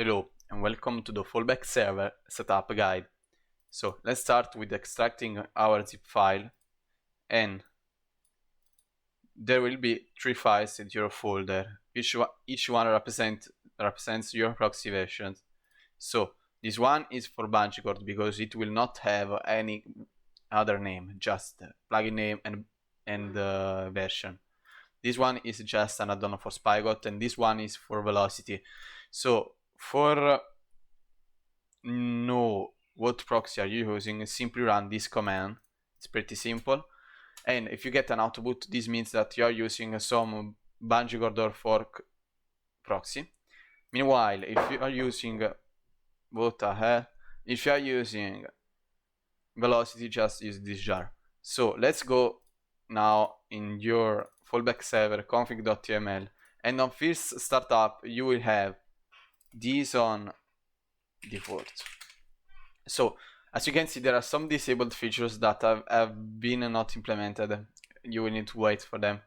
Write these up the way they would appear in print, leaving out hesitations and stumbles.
Hello and welcome to the fallback server setup guide. So let's start with extracting our zip file, and there will be 3 files in your folder. Each one represents your proxy version. So this one is for BungeeCord because it will not have any other name, just plugin name and version. This one is just an add-on for Spygot, and this one is for velocity. So for know what proxy are you using, simply run this command. It's pretty simple, and if you get an output, this means that you are using some BungeeCord or fork proxy. Meanwhile, if you are using if you are using velocity, just use this jar. So let's go now in your fallback server config.yml, and on first startup you will have this on default. So as you can see, there are some disabled features that have been not implemented. You will need to wait for them.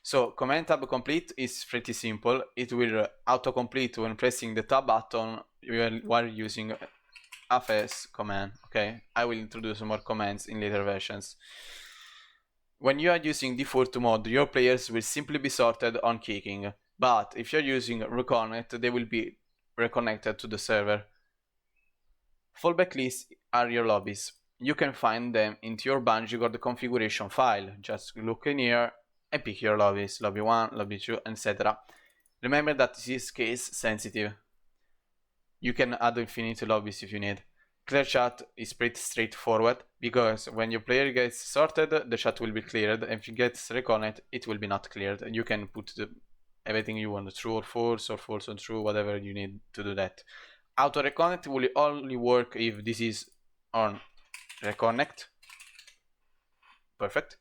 So command tab complete is pretty simple. It will autocomplete when pressing the tab button while using fs command. Okay, I will introduce more commands in later versions. When you are using default mode, your players will simply be sorted on kicking, but if you're using Reconnect, they will be reconnected to the server. Fallback lists are your lobbies. You can find them into your BungeeCord configuration file. Just look in here and pick your lobbies, lobby 1, lobby 2, etc. Remember that this is case sensitive. You can add infinite lobbies if you need. Clear chat is pretty straightforward, because when your player gets sorted, the chat will be cleared, and if it gets reconnected, it will be not cleared, and you can put everything you want, true or false on true, whatever you need to do that. Auto reconnect will only work if this is on reconnect. Perfect.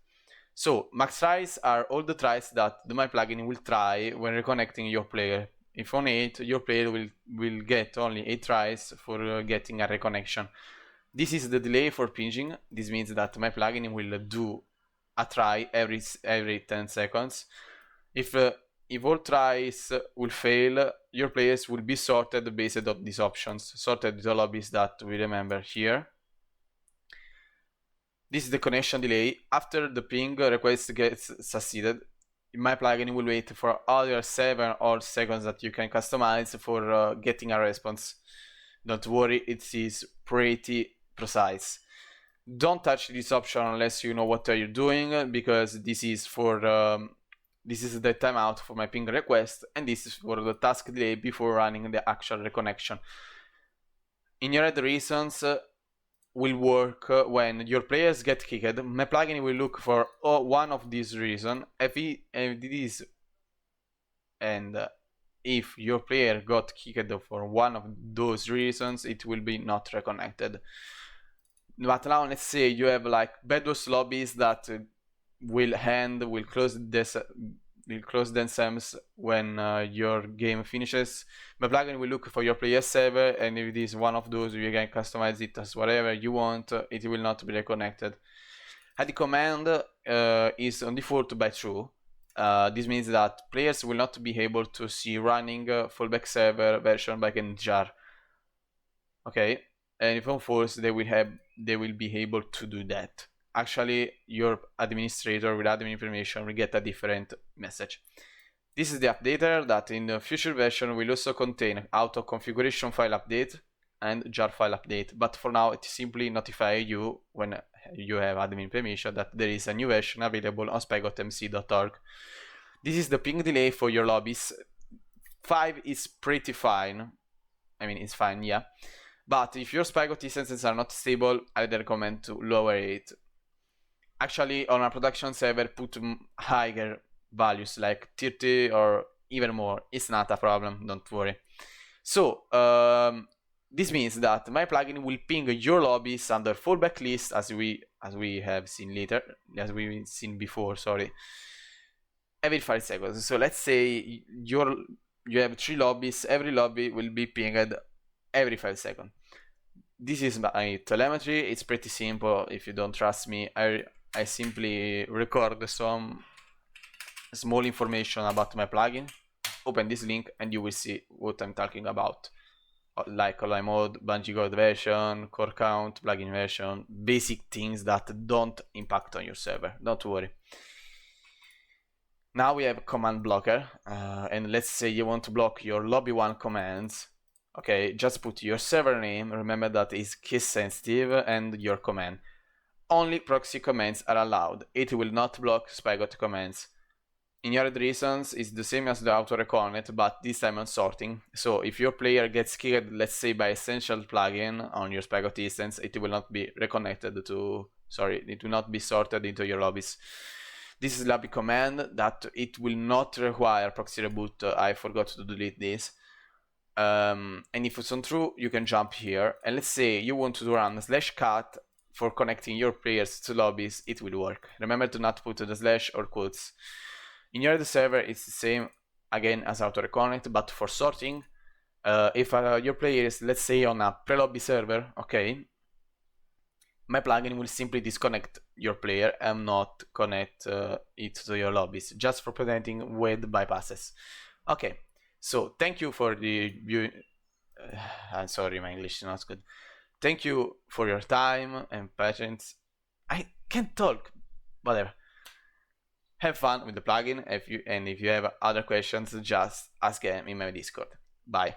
So max tries are all the tries that the My plugin will try when reconnecting your player. If on 8, your player will get only 8 tries for getting a reconnection. This is the delay for pinging. This means that My plugin will do a try every 10 seconds. If all tries will fail, your players will be sorted based on these options. Sorted the lobbies that we remember here. This is the connection delay. After the ping request gets succeeded, My plugin will wait for other 7 or seconds that you can customize for getting a response. Don't worry, it is pretty precise. Don't touch this option unless you know what are you doing, because this is for this is the timeout for my ping request, and this is for the task delay before running the actual reconnection. Ignored reasons will work when your players get kicked. My plugin will look for one of these reasons. If your player got kicked for one of those reasons, it will be not reconnected. But now let's say you have like bedwars lobbies that will close themselves when your game finishes. My plugin will look for your player server, and if it is one of those, you can customize it as whatever you want. It will not be reconnected. Add command is on default by true. This means that players will not be able to see running fallback server version backend jar. Okay, and if on false, they will be able to do that. Actually, your administrator with admin information will get a different message. This is the updater that in the future version will also contain auto configuration file update and jar file update, but for now it simply notifies you when you have admin permission that there is a new version available on spygotmc.org. This is the ping delay for your lobbies. 5 is pretty fine. I mean, it's fine, yeah. But if your Spygot instances are not stable, I'd recommend to lower it. Actually, on a production server, put higher values like 30 or even more. It's not a problem, don't worry. So this means that My plugin will ping your lobbies under fallback list, as we have seen before, sorry, every 5 seconds. So let's say you have 3 lobbies. Every lobby will be pinged every 5 seconds. This is my telemetry. It's pretty simple. If you don't trust me, I simply record some small information about my plugin. Open this link and you will see what I'm talking about. like online mode, bungee cord version, core count, plugin version, basic things that don't impact on your server. Don't worry. Now we have command blocker, and let's say you want to block your lobby one commands. Okay, just put your server name, remember that is case sensitive, and your command. Only proxy commands are allowed. It will not block Spygot commands. Inherit reasons is the same as the auto reconnect, but this time on sorting. So if your player gets killed, let's say by essential plugin on your Spygot instance, it will not be reconnected to, sorry, it will not be sorted into your lobbies. This is lobby command that it will not require proxy reboot. I forgot to delete this. And if it's not true, you can jump here. And let's say you want to run /cat for connecting your players to lobbies, it will work. Remember to not put the slash or quotes. In your server, it's the same again as auto reconnect, but for sorting, if your player is, let's say, on a pre-lobby server, okay, my plugin will simply disconnect your player and not connect it to your lobbies, just for preventing weird bypasses. Okay, so thank you for the viewing. I'm sorry, my English is not good. Thank you for your time and patience. I can't talk, whatever. Have fun with the plugin, and if you have other questions, just ask them in my Discord. Bye.